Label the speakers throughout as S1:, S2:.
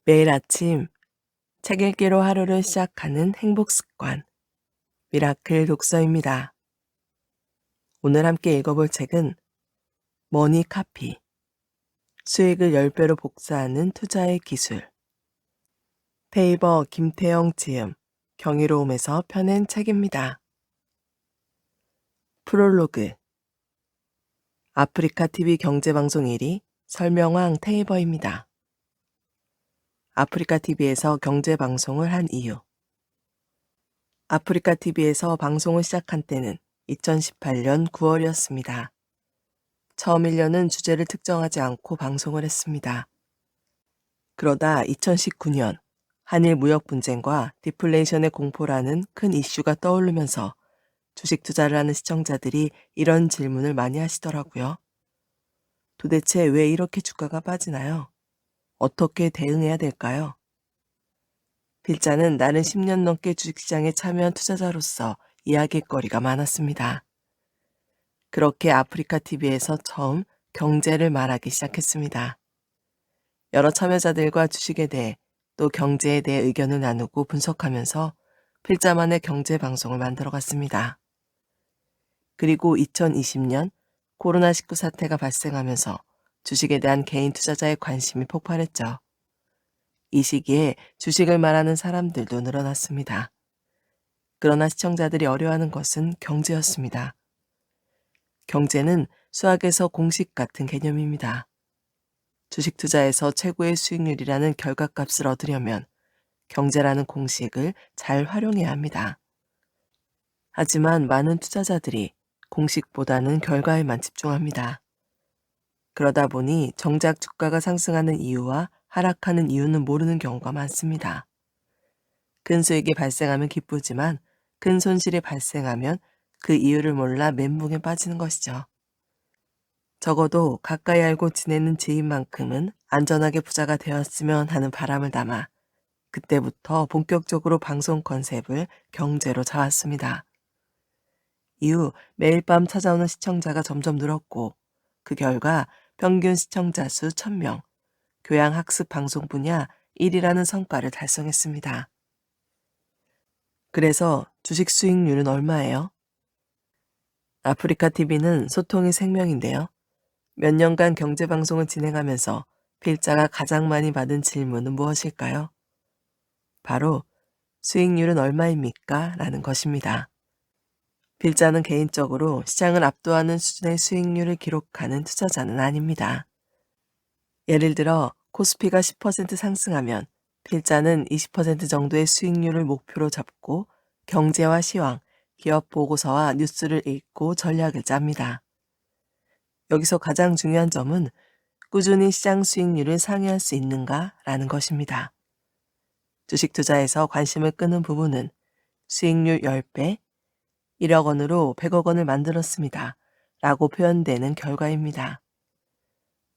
S1: 매일 아침 책 읽기로 하루를 시작하는 행복 습관, 미라클 독서입니다. 오늘 함께 읽어볼 책은 머니 카피, 수익을 10배로 복사하는 투자의 기술. 페이버 김태영 지음, 경이로움에서 펴낸 책입니다. 프롤로그. 아프리카 TV 경제방송 1위 설명왕 테이버입니다. 아프리카 TV에서 경제방송을 한 이유. 아프리카 TV에서 방송을 시작한 때는 2018년 9월이었습니다. 처음 1년은 주제를 특정하지 않고 방송을 했습니다. 그러다 2019년 한일 무역 분쟁과 디플레이션의 공포라는 큰 이슈가 떠오르면서 주식 투자를 하는 시청자들이 이런 질문을 많이 하시더라고요. 도대체 왜 이렇게 주가가 빠지나요? 어떻게 대응해야 될까요? 필자는 나는 10년 넘게 주식시장에 참여한 투자자로서 이야기거리가 많았습니다. 그렇게 아프리카 TV에서 처음 경제를 말하기 시작했습니다. 여러 참여자들과 주식에 대해 또 경제에 대해 의견을 나누고 분석하면서 필자만의 경제 방송을 만들어갔습니다. 그리고 2020년 코로나19 사태가 발생하면서 주식에 대한 개인 투자자의 관심이 폭발했죠. 이 시기에 주식을 말하는 사람들도 늘어났습니다. 그러나 시청자들이 어려워하는 것은 경제였습니다. 경제는 수학에서 공식 같은 개념입니다. 주식 투자에서 최고의 수익률이라는 결과값을 얻으려면 경제라는 공식을 잘 활용해야 합니다. 하지만 많은 투자자들이 공식보다는 결과에만 집중합니다. 그러다 보니 정작 주가가 상승하는 이유와 하락하는 이유는 모르는 경우가 많습니다. 큰 수익이 발생하면 기쁘지만 큰 손실이 발생하면 그 이유를 몰라 멘붕에 빠지는 것이죠. 적어도 가까이 알고 지내는 지인만큼은 안전하게 부자가 되었으면 하는 바람을 담아 그때부터 본격적으로 방송 컨셉을 경제로 잡았습니다. 이후 매일 밤 찾아오는 시청자가 점점 늘었고 그 결과 평균 시청자 수 1000명, 교양학습 방송 분야 1위라는 성과를 달성했습니다. 그래서 주식 수익률은 얼마예요? 아프리카 TV는 소통이 생명인데요. 몇 년간 경제방송을 진행하면서 필자가 가장 많이 받은 질문은 무엇일까요? 바로 수익률은 얼마입니까? 라는 것입니다. 필자는 개인적으로 시장을 압도하는 수준의 수익률을 기록하는 투자자는 아닙니다. 예를 들어 코스피가 10% 상승하면 필자는 20% 정도의 수익률을 목표로 잡고 경제와 시황, 기업 보고서와 뉴스를 읽고 전략을 짭니다. 여기서 가장 중요한 점은 꾸준히 시장 수익률을 상회할 수 있는가라는 것입니다. 주식 투자에서 관심을 끄는 부분은 수익률 10배, 1억 원으로 100억 원을 만들었습니다. 라고 표현되는 결과입니다.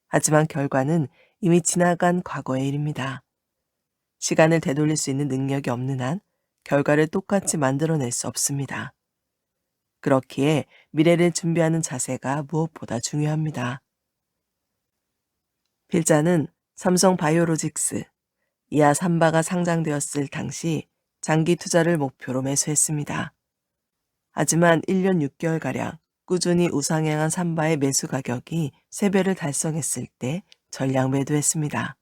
S1: 하지만 결과는 이미 지나간 과거의 일입니다. 시간을 되돌릴 수 있는 능력이 없는 한 결과를 똑같이 만들어낼 수 없습니다. 그렇기에 미래를 준비하는 자세가 무엇보다 중요합니다. 필자는 삼성 바이오로직스, 이하 삼바가 상장되었을 당시 장기 투자를 목표로 매수했습니다. 하지만 1년 6개월가량 꾸준히 우상향한 삼바의 매수 가격이 3배를 달성했을 때 전량 매도했습니다.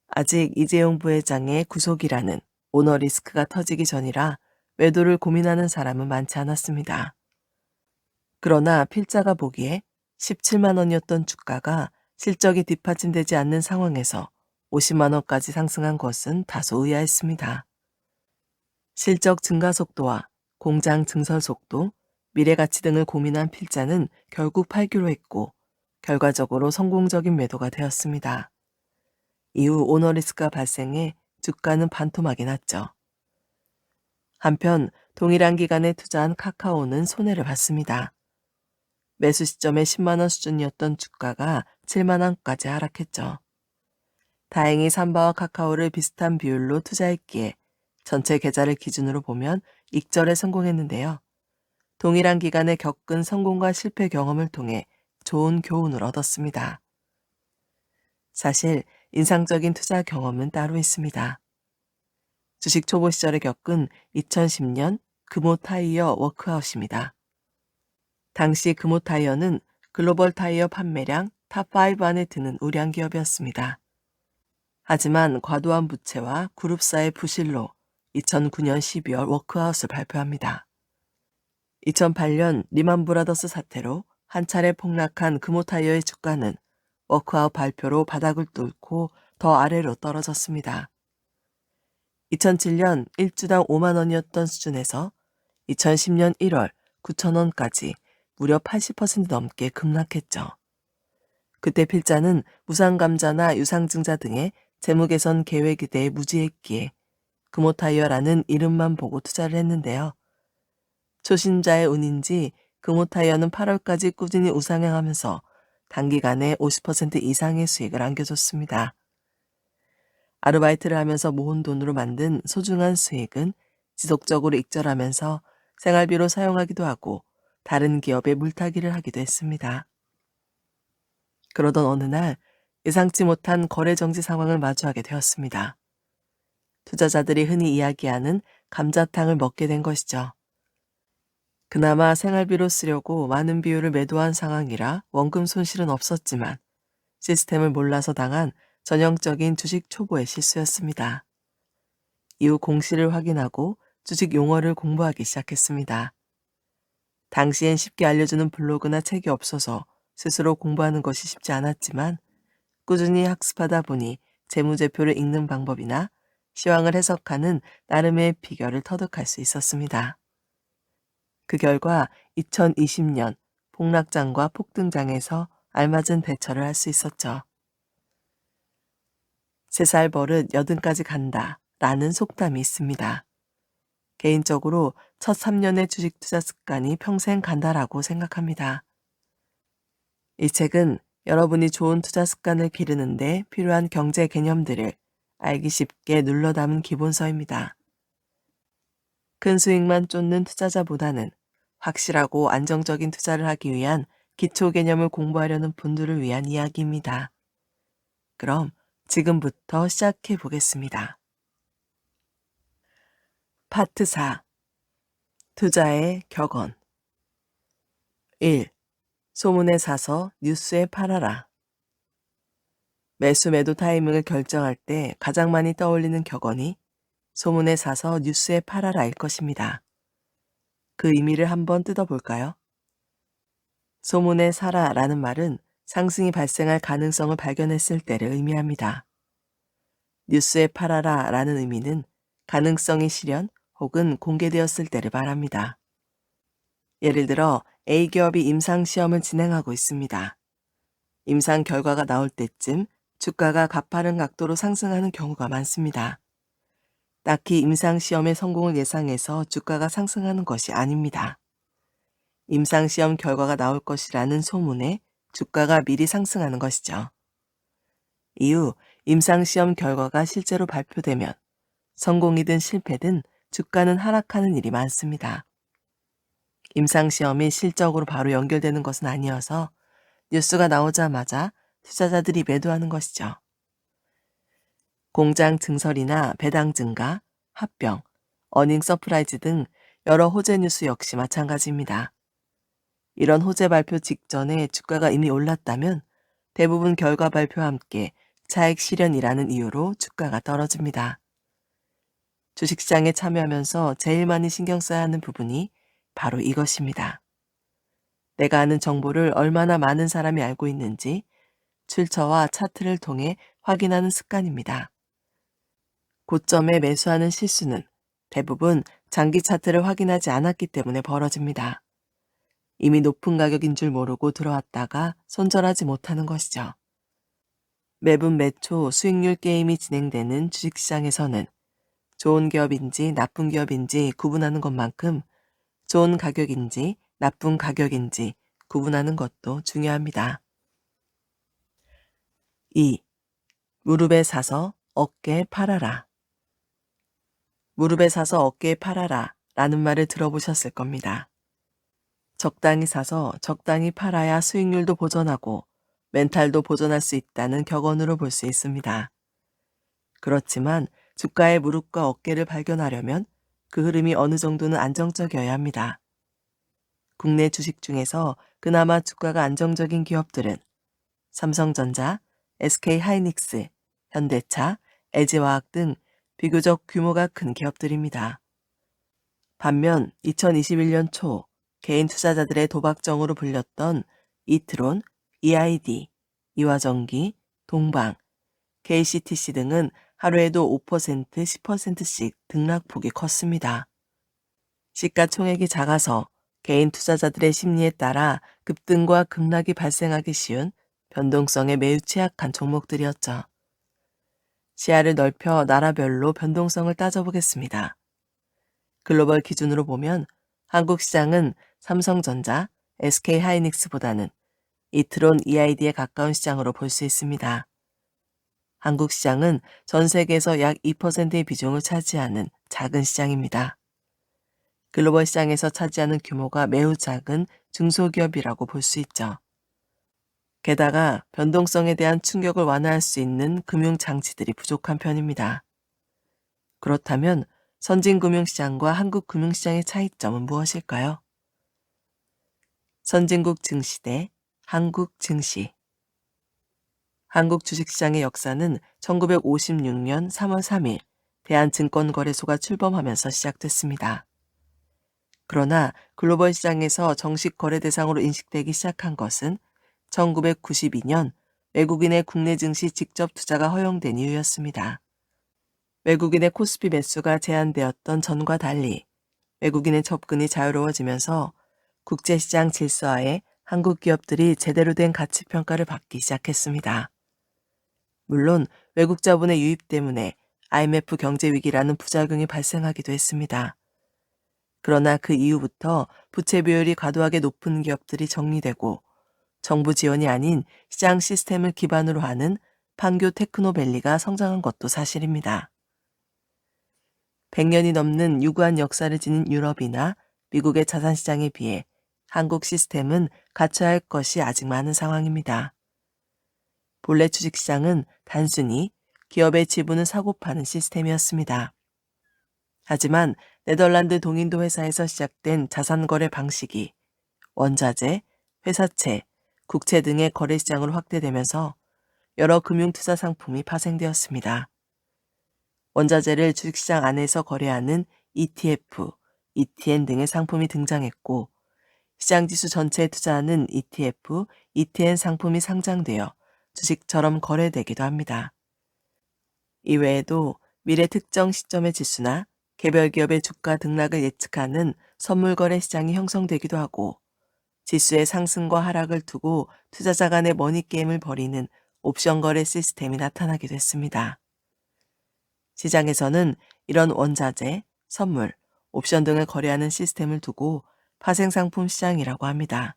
S1: 아직 이재용 부회장의 구속이라는 오너 리스크가 터지기 전이라 매도를 고민하는 사람은 많지 않았습니다. 그러나 필자가 보기에 17만 원이었던 주가가 실적이 뒷받침되지 않는 상황에서 50만 원까지 상승한 것은 다소 의아했습니다. 실적 증가 속도와 공장 증설 속도, 미래 가치 등을 고민한 필자는 결국 팔기로 했고 결과적으로 성공적인 매도가 되었습니다. 이후 오너리스크가 발생해 주가는 반토막이 났죠. 한편 동일한 기간에 투자한 카카오는 손해를 봤습니다. 매수 시점에 10만 원 수준이었던 주가가 7만 원까지 하락했죠. 다행히 삼바와 카카오를 비슷한 비율로 투자했기에 전체 계좌를 기준으로 보면 익절에 성공했는데요. 동일한 기간에 겪은 성공과 실패 경험을 통해 좋은 교훈을 얻었습니다. 사실 인상적인 투자 경험은 따로 있습니다. 주식 초보 시절에 겪은 2010년 금호타이어 워크아웃입니다. 당시 금호타이어는 글로벌 타이어 판매량 탑5 안에 드는 우량 기업이었습니다. 하지만 과도한 부채와 그룹사의 부실로 2009년 12월 워크아웃을 발표합니다. 2008년 리만 브라더스 사태로 한 차례 폭락한 금호타이어의 주가는 워크아웃 발표로 바닥을 뚫고 더 아래로 떨어졌습니다. 2007년 1주당 5만 원이었던 수준에서 2010년 1월 9천 원까지 무려 80% 넘게 급락했죠. 그때 필자는 무상감자나 유상증자 등의 재무개선 계획에 대해 무지했기에 금호타이어라는 이름만 보고 투자를 했는데요. 초심자의 운인지 금호타이어는 8월까지 꾸준히 우상향하면서 단기간에 50% 이상의 수익을 안겨줬습니다. 아르바이트를 하면서 모은 돈으로 만든 소중한 수익은 지속적으로 익절하면서 생활비로 사용하기도 하고 다른 기업에 물타기를 하기도 했습니다. 그러던 어느 날 예상치 못한 거래 정지 상황을 마주하게 되었습니다. 투자자들이 흔히 이야기하는 감자탕을 먹게 된 것이죠. 그나마 생활비로 쓰려고 많은 비율을 매도한 상황이라 원금 손실은 없었지만 시스템을 몰라서 당한 전형적인 주식 초보의 실수였습니다. 이후 공시를 확인하고 주식 용어를 공부하기 시작했습니다. 당시엔 쉽게 알려주는 블로그나 책이 없어서 스스로 공부하는 것이 쉽지 않았지만 꾸준히 학습하다 보니 재무제표를 읽는 방법이나 시황을 해석하는 나름의 비결을 터득할 수 있었습니다. 그 결과 2020년 폭락장과 폭등장에서 알맞은 대처를 할 수 있었죠. 3살 버릇 80까지 간다 라는 속담이 있습니다. 개인적으로 첫 3년의 주식 투자 습관이 평생 간다라고 생각합니다. 이 책은 여러분이 좋은 투자 습관을 기르는 데 필요한 경제 개념들을 알기 쉽게 눌러 담은 기본서입니다. 큰 수익만 쫓는 투자자보다는 확실하고 안정적인 투자를 하기 위한 기초 개념을 공부하려는 분들을 위한 이야기입니다. 그럼 지금부터 시작해 보겠습니다. 파트 4. 투자의 격언. 1. 소문에 사서 뉴스에 팔아라. 매수 매도 타이밍을 결정할 때 가장 많이 떠올리는 격언이 소문에 사서 뉴스에 팔아라일 것입니다. 그 의미를 한번 뜯어볼까요? 소문에 사라라는 말은 상승이 발생할 가능성을 발견했을 때를 의미합니다. 뉴스에 팔아라라는 의미는 가능성이 실현 혹은 공개되었을 때를 말합니다. 예를 들어 A기업이 임상시험을 진행하고 있습니다. 임상 결과가 나올 때쯤 주가가 가파른 각도로 상승하는 경우가 많습니다. 딱히 임상시험의 성공을 예상해서 주가가 상승하는 것이 아닙니다. 임상시험 결과가 나올 것이라는 소문에 주가가 미리 상승하는 것이죠. 이후 임상시험 결과가 실제로 발표되면 성공이든 실패든 주가는 하락하는 일이 많습니다. 임상시험이 실적으로 바로 연결되는 것은 아니어서 뉴스가 나오자마자 투자자들이 매도하는 것이죠. 공장 증설이나 배당 증가, 합병, 어닝 서프라이즈 등 여러 호재 뉴스 역시 마찬가지입니다. 이런 호재 발표 직전에 주가가 이미 올랐다면 대부분 결과 발표와 함께 차익 실현이라는 이유로 주가가 떨어집니다. 주식시장에 참여하면서 제일 많이 신경 써야 하는 부분이 바로 이것입니다. 내가 아는 정보를 얼마나 많은 사람이 알고 있는지 출처와 차트를 통해 확인하는 습관입니다. 고점에 매수하는 실수는 대부분 장기 차트를 확인하지 않았기 때문에 벌어집니다. 이미 높은 가격인 줄 모르고 들어왔다가 손절하지 못하는 것이죠. 매분 매초 수익률 게임이 진행되는 주식시장에서는 좋은 기업인지 나쁜 기업인지 구분하는 것만큼 좋은 가격인지 나쁜 가격인지 구분하는 것도 중요합니다. 2. 무릎에 사서 어깨에 팔아라. 무릎에 사서 어깨에 팔아라 라는 말을 들어보셨을 겁니다. 적당히 사서 적당히 팔아야 수익률도 보전하고 멘탈도 보존할 수 있다는 격언으로 볼 수 있습니다. 그렇지만 주가의 무릎과 어깨를 발견하려면 그 흐름이 어느 정도는 안정적이어야 합니다. 국내 주식 중에서 그나마 주가가 안정적인 기업들은 삼성전자, SK하이닉스, 현대차, LG화학 등 비교적 규모가 큰 기업들입니다. 반면 2021년 초 개인 투자자들의 도박정으로 불렸던 이트론, EID, 이화전기, 동방, KCTC 등은 하루에도 5%, 10%씩 등락폭이 컸습니다. 시가총액이 작아서 개인 투자자들의 심리에 따라 급등과 급락이 발생하기 쉬운 변동성에 매우 취약한 종목들이었죠. 시야를 넓혀 나라별로 변동성을 따져보겠습니다. 글로벌 기준으로 보면 한국 시장은 삼성전자, SK하이닉스보다는 이트론 EID에 가까운 시장으로 볼 수 있습니다. 한국 시장은 전 세계에서 약 2%의 비중을 차지하는 작은 시장입니다. 글로벌 시장에서 차지하는 규모가 매우 작은 중소기업이라고 볼 수 있죠. 게다가 변동성에 대한 충격을 완화할 수 있는 금융장치들이 부족한 편입니다. 그렇다면 선진금융시장과 한국금융시장의 차이점은 무엇일까요? 선진국 증시 대 한국 증시. 한국 주식시장의 역사는 1956년 3월 3일 대한증권거래소가 출범하면서 시작됐습니다. 그러나 글로벌 시장에서 정식 거래 대상으로 인식되기 시작한 것은 1992년 외국인의 국내 증시 직접 투자가 허용된 이유였습니다. 외국인의 코스피 매수가 제한되었던 전과 달리 외국인의 접근이 자유로워지면서 국제시장 질서하에 한국 기업들이 제대로 된 가치평가를 받기 시작했습니다. 물론 외국 자본의 유입 때문에 IMF 경제위기라는 부작용이 발생하기도 했습니다. 그러나 그 이후부터 부채 비율이 과도하게 높은 기업들이 정리되고 정부 지원이 아닌 시장 시스템을 기반으로 하는 판교 테크노밸리가 성장한 것도 사실입니다. 100년이 넘는 유구한 역사를 지닌 유럽이나 미국의 자산시장에 비해 한국 시스템은 갖춰야 할 것이 아직 많은 상황입니다. 본래 주식시장은 단순히 기업의 지분을 사고 파는 시스템이었습니다. 하지만 네덜란드 동인도 회사에서 시작된 자산거래 방식이 원자재, 회사채, 국채 등의 거래시장으로 확대되면서 여러 금융투자 상품이 파생되었습니다. 원자재를 주식시장 안에서 거래하는 ETF, ETN 등의 상품이 등장했고 시장지수 전체에 투자하는 ETF, ETN 상품이 상장되어 주식처럼 거래되기도 합니다. 이외에도 미래 특정 시점의 지수나 개별 기업의 주가 등락을 예측하는 선물거래 시장이 형성되기도 하고 지수의 상승과 하락을 두고 투자자 간의 머니게임을 벌이는 옵션 거래 시스템이 나타나기도 했습니다. 시장에서는 이런 원자재, 선물, 옵션 등을 거래하는 시스템을 두고 파생상품 시장이라고 합니다.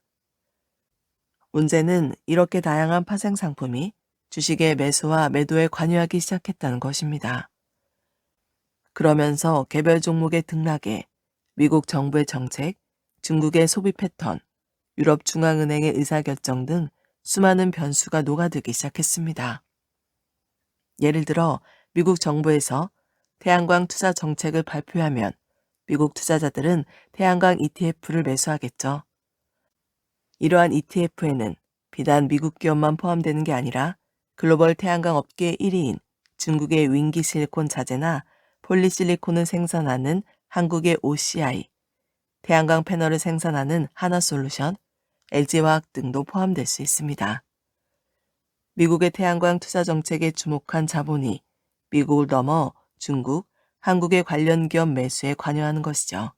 S1: 문제는 이렇게 다양한 파생상품이 주식의 매수와 매도에 관여하기 시작했다는 것입니다. 그러면서 개별 종목의 등락에 미국 정부의 정책, 중국의 소비 패턴, 유럽 중앙은행의 의사결정 등 수많은 변수가 녹아들기 시작했습니다. 예를 들어 미국 정부에서 태양광 투자 정책을 발표하면 미국 투자자들은 태양광 ETF를 매수하겠죠. 이러한 ETF에는 비단 미국 기업만 포함되는 게 아니라 글로벌 태양광 업계 1위인 중국의 윙기 실리콘 자재나 폴리실리콘을 생산하는 한국의 OCI, 태양광 패널을 생산하는 하나솔루션, LG화학 등도 포함될 수 있습니다. 미국의 태양광 투자 정책에 주목한 자본이 미국을 넘어 중국, 한국의 관련 기업 매수에 관여하는 것이죠.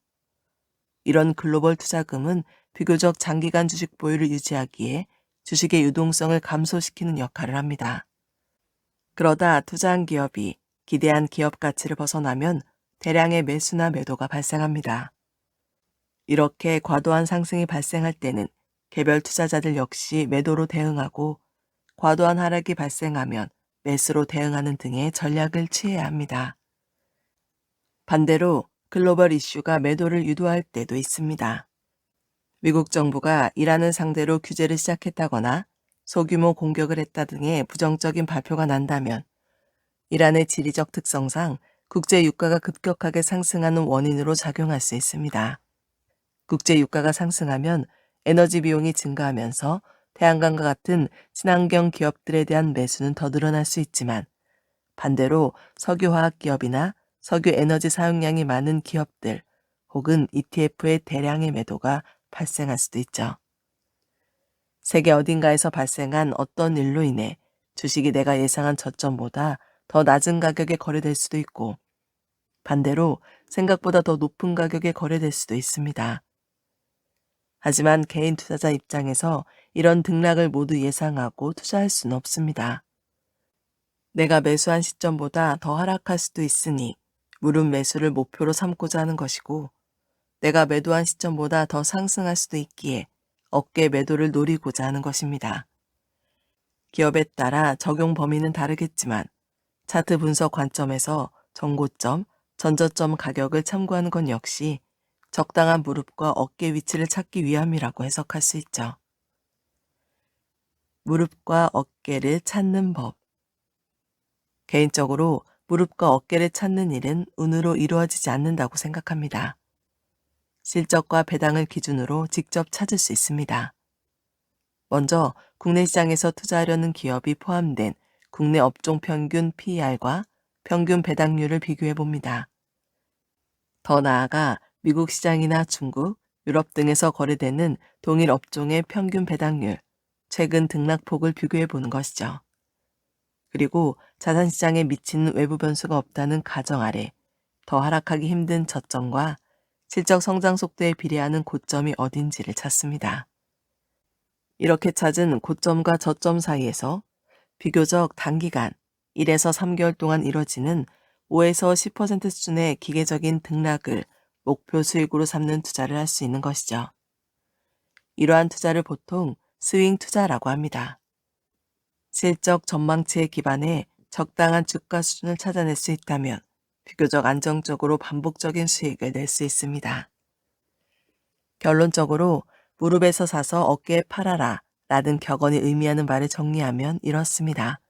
S1: 이런 글로벌 투자금은 비교적 장기간 주식 보유를 유지하기에 주식의 유동성을 감소시키는 역할을 합니다. 그러다 투자한 기업이 기대한 기업 가치를 벗어나면 대량의 매수나 매도가 발생합니다. 이렇게 과도한 상승이 발생할 때는 개별 투자자들 역시 매도로 대응하고 과도한 하락이 발생하면 매수로 대응하는 등의 전략을 취해야 합니다. 반대로 글로벌 이슈가 매도를 유도할 때도 있습니다. 미국 정부가 이란을 상대로 규제를 시작했다거나 소규모 공격을 했다 등의 부정적인 발표가 난다면 이란의 지리적 특성상 국제 유가가 급격하게 상승하는 원인으로 작용할 수 있습니다. 국제 유가가 상승하면 에너지 비용이 증가하면서 태양광과 같은 친환경 기업들에 대한 매수는 더 늘어날 수 있지만 반대로 석유화학 기업이나 석유 에너지 사용량이 많은 기업들 혹은 ETF의 대량의 매도가 발생할 수도 있죠. 세계 어딘가에서 발생한 어떤 일로 인해 주식이 내가 예상한 저점보다 더 낮은 가격에 거래될 수도 있고 반대로 생각보다 더 높은 가격에 거래될 수도 있습니다. 하지만 개인 투자자 입장에서 이런 등락을 모두 예상하고 투자할 수는 없습니다. 내가 매수한 시점보다 더 하락할 수도 있으니 무릎 매수를 목표로 삼고자 하는 것이고 내가 매도한 시점보다 더 상승할 수도 있기에 어깨 매도를 노리고자 하는 것입니다. 기업에 따라 적용 범위는 다르겠지만 차트 분석 관점에서 전고점, 전저점 가격을 참고하는 건 역시 적당한 무릎과 어깨 위치를 찾기 위함이라고 해석할 수 있죠. 무릎과 어깨를 찾는 법. 개인적으로 무릎과 어깨를 찾는 일은 운으로 이루어지지 않는다고 생각합니다. 실적과 배당을 기준으로 직접 찾을 수 있습니다. 먼저 국내 시장에서 투자하려는 기업이 포함된 국내 업종 평균 PER과 평균 배당률을 비교해 봅니다. 더 나아가 미국 시장이나 중국, 유럽 등에서 거래되는 동일 업종의 평균 배당률, 최근 등락폭을 비교해 보는 것이죠. 그리고 자산시장에 미치는 외부 변수가 없다는 가정 아래 더 하락하기 힘든 저점과 실적 성장 속도에 비례하는 고점이 어딘지를 찾습니다. 이렇게 찾은 고점과 저점 사이에서 비교적 단기간 1에서 3개월 동안 이뤄지는 5에서 10% 수준의 기계적인 등락을 목표 수익으로 삼는 투자를 할 수 있는 것이죠. 이러한 투자를 보통 스윙 투자라고 합니다. 실적 전망치에 기반해 적당한 주가 수준을 찾아낼 수 있다면 비교적 안정적으로 반복적인 수익을 낼 수 있습니다. 결론적으로 무릎에서 사서 어깨에 팔아라 라는 격언이 의미하는 말을 정리하면 이렇습니다.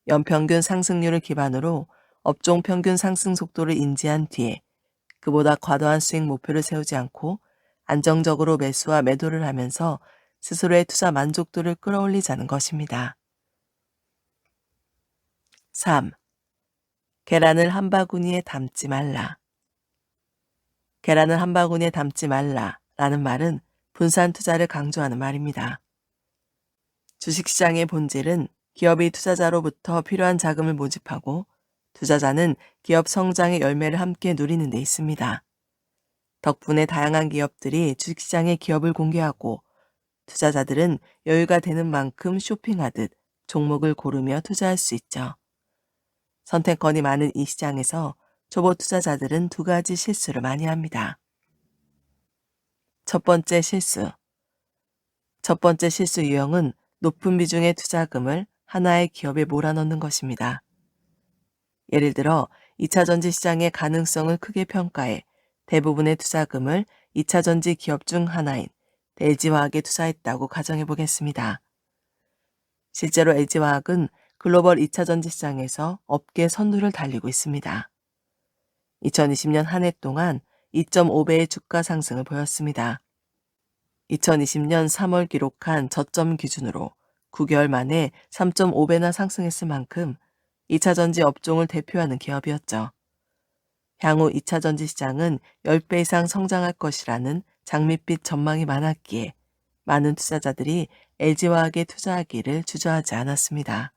S1: 연평균 상승률을 기반으로 업종 평균 상승 속도를 인지한 뒤에 그보다 과도한 수익 목표를 세우지 않고 안정적으로 매수와 매도를 하면서 스스로의 투자 만족도를 끌어올리자는 것입니다. 3. 계란을 한 바구니에 담지 말라. 계란을 한 바구니에 담지 말라 라는 말은 분산 투자를 강조하는 말입니다. 주식시장의 본질은 기업이 투자자로부터 필요한 자금을 모집하고 투자자는 기업 성장의 열매를 함께 누리는 데 있습니다. 덕분에 다양한 기업들이 주식시장에 기업을 공개하고 투자자들은 여유가 되는 만큼 쇼핑하듯 종목을 고르며 투자할 수 있죠. 선택권이 많은 이 시장에서 초보 투자자들은 두 가지 실수를 많이 합니다. 첫 번째 실수. 첫 번째 실수 유형은 높은 비중의 투자금을 하나의 기업에 몰아넣는 것입니다. 예를 들어 2차 전지 시장의 가능성을 크게 평가해 대부분의 투자금을 2차 전지 기업 중 하나인 LG화학에 투자했다고 가정해 보겠습니다. 실제로 LG화학은 글로벌 2차 전지 시장에서 업계 선두를 달리고 있습니다. 2020년 한 해 동안 2.5배의 주가 상승을 보였습니다. 2020년 3월 기록한 저점 기준으로 9개월 만에 3.5배나 상승했을 만큼 2차 전지 업종을 대표하는 기업이었죠. 향후 2차 전지 시장은 10배 이상 성장할 것이라는 장밋빛 전망이 많았기에 많은 투자자들이 LG화학에 투자하기를 주저하지 않았습니다.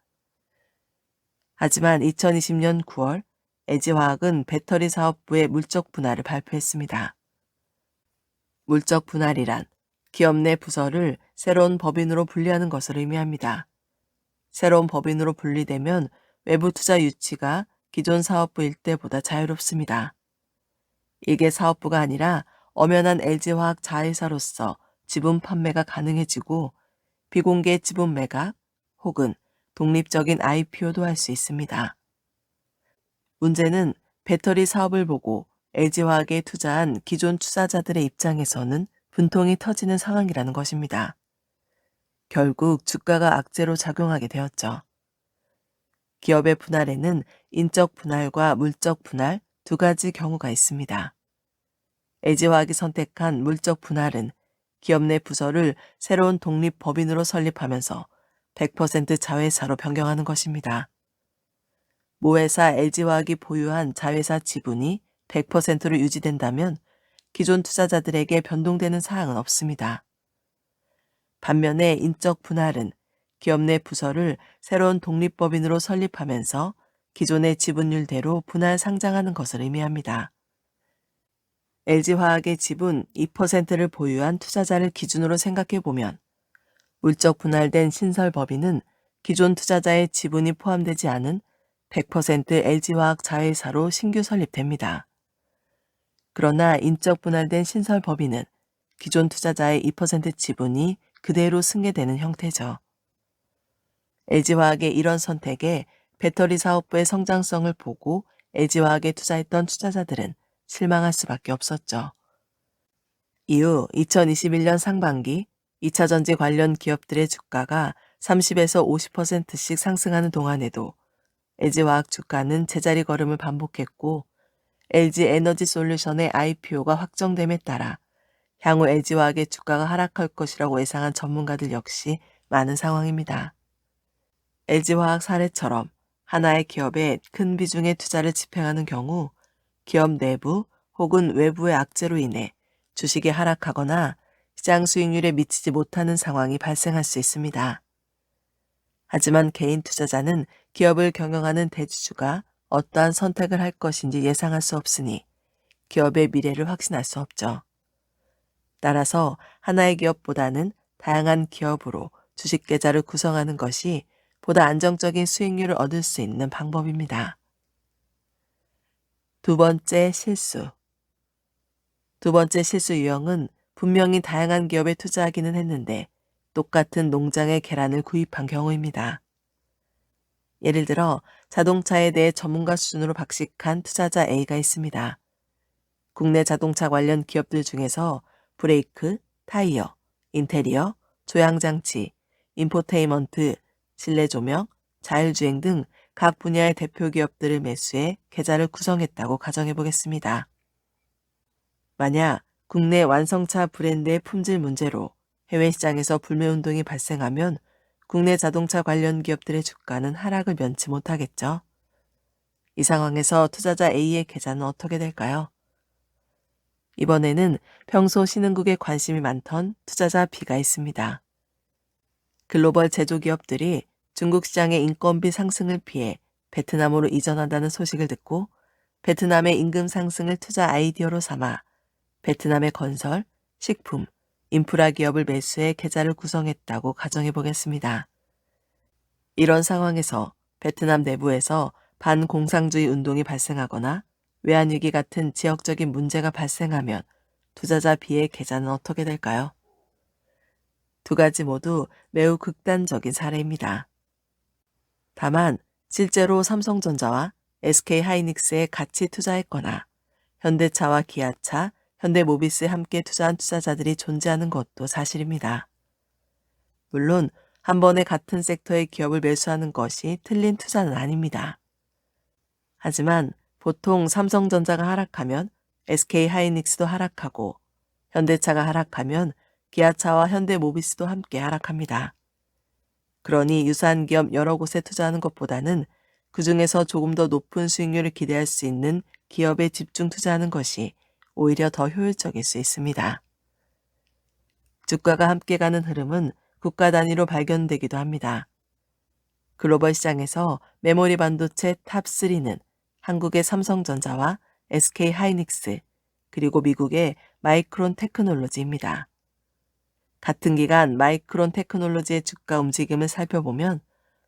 S1: 하지만 2020년 9월 LG화학은 배터리 사업부의 물적 분할을 발표했습니다. 물적 분할이란 기업 내 부서를 새로운 법인으로 분리하는 것을 의미합니다. 새로운 법인으로 분리되면 외부 투자 유치가 기존 사업부일 때보다 자유롭습니다. 이게 사업부가 아니라 엄연한 LG화학 자회사로서 지분 판매가 가능해지고 비공개 지분 매각 혹은 독립적인 IPO도 할 수 있습니다. 문제는 배터리 사업을 보고 LG화학에 투자한 기존 투자자들의 입장에서는 분통이 터지는 상황이라는 것입니다. 결국 주가가 악재로 작용하게 되었죠. 기업의 분할에는 인적 분할과 물적 분할 두 가지 경우가 있습니다. LG화학이 선택한 물적 분할은 기업 내 부서를 새로운 독립 법인으로 설립하면서 100% 자회사로 변경하는 것입니다. 모회사 LG화학이 보유한 자회사 지분이 100%로 유지된다면 기존 투자자들에게 변동되는 사항은 없습니다. 반면에 인적 분할은 기업 내 부서를 새로운 독립법인으로 설립하면서 기존의 지분율대로 분할 상장하는 것을 의미합니다. LG화학의 지분 2%를 보유한 투자자를 기준으로 생각해보면 물적 분할된 신설법인은 기존 투자자의 지분이 포함되지 않은 100% LG화학 자회사로 신규 설립됩니다. 그러나 인적 분할된 신설법인은 기존 투자자의 2% 지분이 그대로 승계되는 형태죠. LG화학의 이런 선택에 배터리 사업부의 성장성을 보고 LG화학에 투자했던 투자자들은 실망할 수밖에 없었죠. 이후 2021년 상반기 2차전지 관련 기업들의 주가가 30에서 50%씩 상승하는 동안에도 LG화학 주가는 제자리 걸음을 반복했고 LG에너지솔루션의 IPO가 확정됨에 따라 향후 LG화학의 주가가 하락할 것이라고 예상한 전문가들 역시 많은 상황입니다. LG화학 사례처럼 하나의 기업에 큰 비중의 투자를 집행하는 경우 기업 내부 혹은 외부의 악재로 인해 주식이 하락하거나 시장 수익률에 미치지 못하는 상황이 발생할 수 있습니다. 하지만 개인 투자자는 기업을 경영하는 대주주가 어떠한 선택을 할 것인지 예상할 수 없으니 기업의 미래를 확신할 수 없죠. 따라서 하나의 기업보다는 다양한 기업으로 주식 계좌를 구성하는 것이 보다 안정적인 수익률을 얻을 수 있는 방법입니다. 두 번째 실수. 두 번째 실수 유형은 분명히 다양한 기업에 투자하기는 했는데 똑같은 농장의 계란을 구입한 경우입니다. 예를 들어 자동차에 대해 전문가 수준으로 박식한 투자자 A가 있습니다. 국내 자동차 관련 기업들 중에서 브레이크, 타이어, 인테리어, 조향장치, 인포테인먼트, 실내 조명, 자율주행 등 각 분야의 대표 기업들을 매수해 계좌를 구성했다고 가정해 보겠습니다. 만약 국내 완성차 브랜드의 품질 문제로 해외 시장에서 불매운동이 발생하면 국내 자동차 관련 기업들의 주가는 하락을 면치 못하겠죠. 이 상황에서 투자자 A의 계좌는 어떻게 될까요? 이번에는 평소 신흥국에 관심이 많던 투자자 B가 있습니다. 글로벌 제조기업들이 중국 시장의 인건비 상승을 피해 베트남으로 이전한다는 소식을 듣고 베트남의 임금 상승을 투자 아이디어로 삼아 베트남의 건설, 식품, 인프라 기업을 매수해 계좌를 구성했다고 가정해 보겠습니다. 이런 상황에서 베트남 내부에서 반공상주의 운동이 발생하거나 외환위기 같은 지역적인 문제가 발생하면 투자자 B의 계좌는 어떻게 될까요? 두 가지 모두 매우 극단적인 사례입니다. 다만 실제로 삼성전자와 SK하이닉스에 같이 투자했거나 현대차와 기아차, 현대모비스에 함께 투자한 투자자들이 존재하는 것도 사실입니다. 물론 한 번에 같은 섹터의 기업을 매수하는 것이 틀린 투자는 아닙니다. 하지만 보통 삼성전자가 하락하면 SK하이닉스도 하락하고 현대차가 하락하면 기아차와 현대모비스도 함께 하락합니다. 그러니 유사한 기업 여러 곳에 투자하는 것보다는 그중에서 조금 더 높은 수익률을 기대할 수 있는 기업에 집중 투자하는 것이 오히려 더 효율적일 수 있습니다. 주가가 함께 가는 흐름은 국가 단위로 발견되기도 합니다. 글로벌 시장에서 메모리 반도체 탑3는 한국의 삼성전자와 SK하이닉스, 그리고 미국의 마이크론 테크놀로지입니다. 같은 기간 마이크론 테크놀로지의 주가 움직임을 살펴보면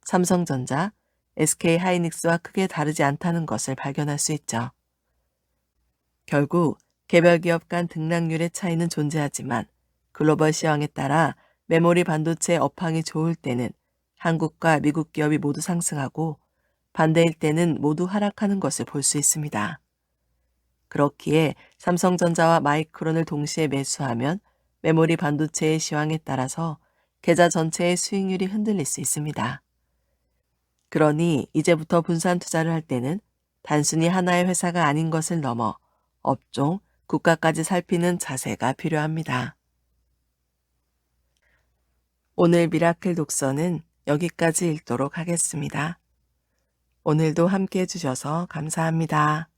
S1: 삼성전자, SK하이닉스와 크게 다르지 않다는 것을 발견할 수 있죠. 결국 개별 기업 간 등락률의 차이는 존재하지만 글로벌 시황에 따라 메모리 반도체의 업황이 좋을 때는 한국과 미국 기업이 모두 상승하고 반대일 때는 모두 하락하는 것을 볼 수 있습니다. 그렇기에 삼성전자와 마이크론을 동시에 매수하면 메모리 반도체의 시황에 따라서 계좌 전체의 수익률이 흔들릴 수 있습니다. 그러니 이제부터 분산 투자를 할 때는 단순히 하나의 회사가 아닌 것을 넘어 업종, 국가까지 살피는 자세가 필요합니다. 오늘 미라클 독서는 여기까지 읽도록 하겠습니다. 오늘도 함께 해주셔서 감사합니다.